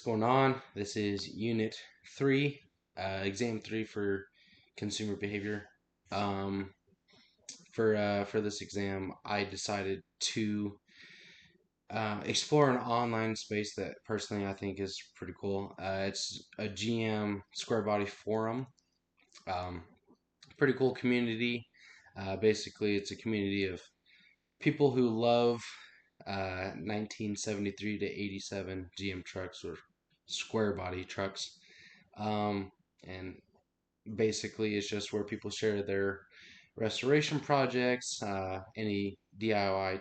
going on? This is Unit 3, Exam 3 for Consumer Behavior. Um, for this exam, I decided to explore an online space that personally I think is pretty cool. It's a GM Square Body Forum. Um, Pretty cool community. Basically, it's a community of people who love 1973 to 87 GM trucks or square body trucks. Um, and basically, it's just where people share their restoration projects, any DIY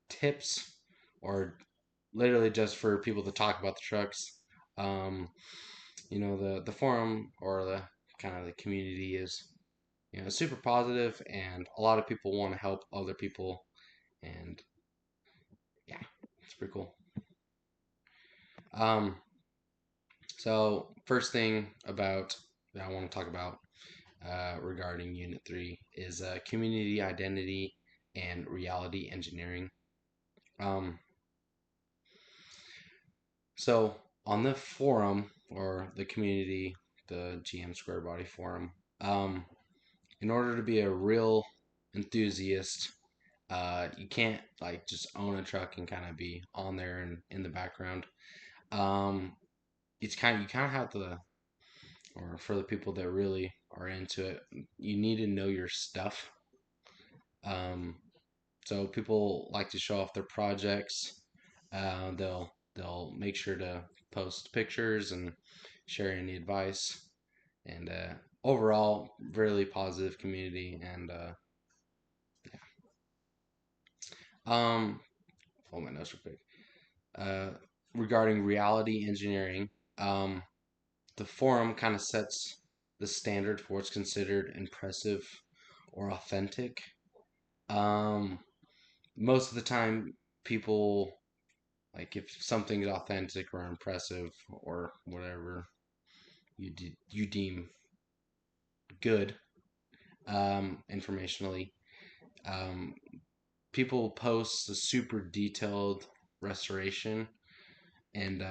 tips, or literally just for people to talk about the trucks. Um, the forum or the kind of the community is super positive, and a lot of people want to help other people, and yeah, it's pretty cool. Um, so first thing about that I want to talk about regarding Unit 3 is community identity and reality engineering. Um, so on the forum or the community, the GM Square Body Forum, in order to be a real enthusiast, you can't like just own a truck and kind of be on there and in the background. Um, it's you kind of have to, or for the people that really are into it, you need to know your stuff. Um, so people like to show off their projects. They'll make sure to post pictures and share any advice. And overall, really positive community. And um, hold my notes real quick. Uh, Regarding reality engineering, um, the forum kind of sets the standard for what's considered impressive or authentic. Um, Most of the time, people like if something is authentic or impressive or whatever you deem good informationally, um, people post a super detailed restoration, and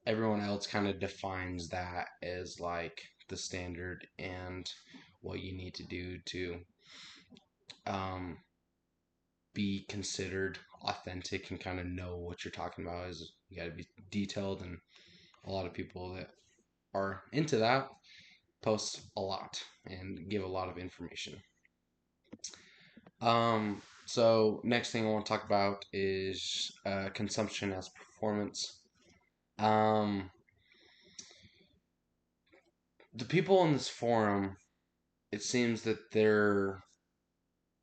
everyone else kind of defines that as like the standard and what you need to do to um, be considered authentic and kind of know what you're talking about. Is you got to be detailed, and a lot of people that are into that post a lot and give a lot of information. So next thing I want to talk about is consumption as performance. Um, the people in this forum, it seems that they're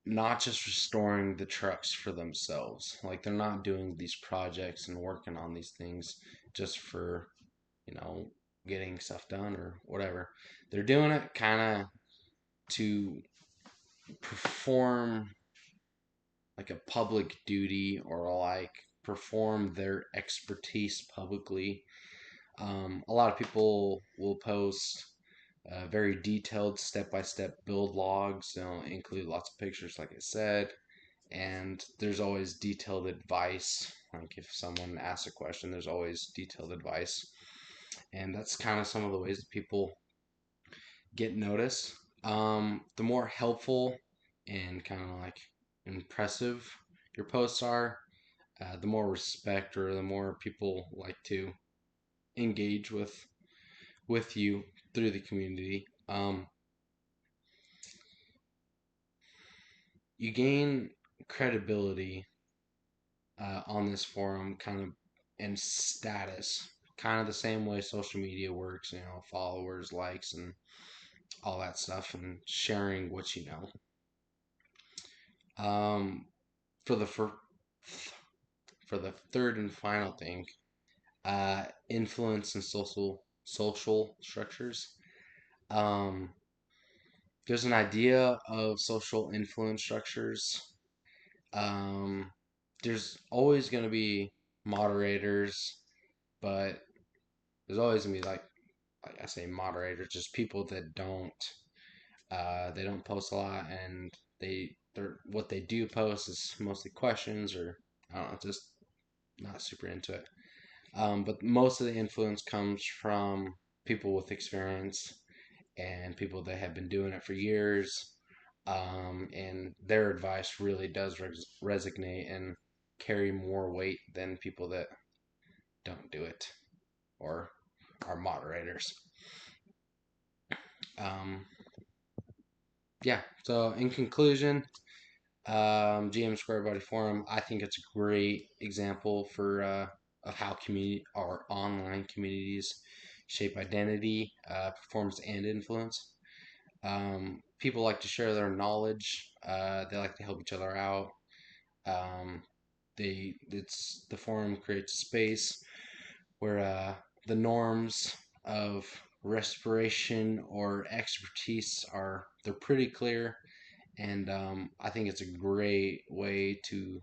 not just restoring the trucks for themselves. Like they're not doing these projects and working on these things just for, you know, getting stuff done or whatever. They're doing it kind of to perform like a public duty or like perform their expertise publicly. A lot of people will post very detailed step-by-step build logs. They'll include lots of pictures, like I said, and there's always detailed advice. Like if someone asks a question, there's always detailed advice, and that's kind of some of the ways that people get noticed. The more helpful and kind of like impressive your posts are, the more respect or the more people like to engage with you through the community. You gain credibility on this forum, kind of, and status, kind of the same way social media works. Followers, likes, and all that stuff, and sharing what you know. Um, for the for the third and final thing, influence and social structures. Um, there's an idea of social influence structures. Um, there's always going to be moderators, but there's always going to be like I say moderators, just people that they don't post a lot, and they're what they do post is mostly questions or I don't know, just not super into it. But most of the influence comes from people with experience and people that have been doing it for years. And their advice really does resonate and carry more weight than people that don't do it or are moderators. Um, yeah, so in conclusion, GM Square Body Forum, I think it's a great example of how community or online communities shape identity, performance, and influence. People like to share their knowledge. They like to help each other out. Um, it's the forum creates a space where the norms of respiration or expertise are they're pretty clear, and I think it's a great way to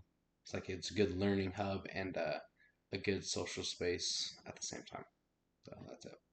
it's a good learning hub and a good social space at the same time. So that's it.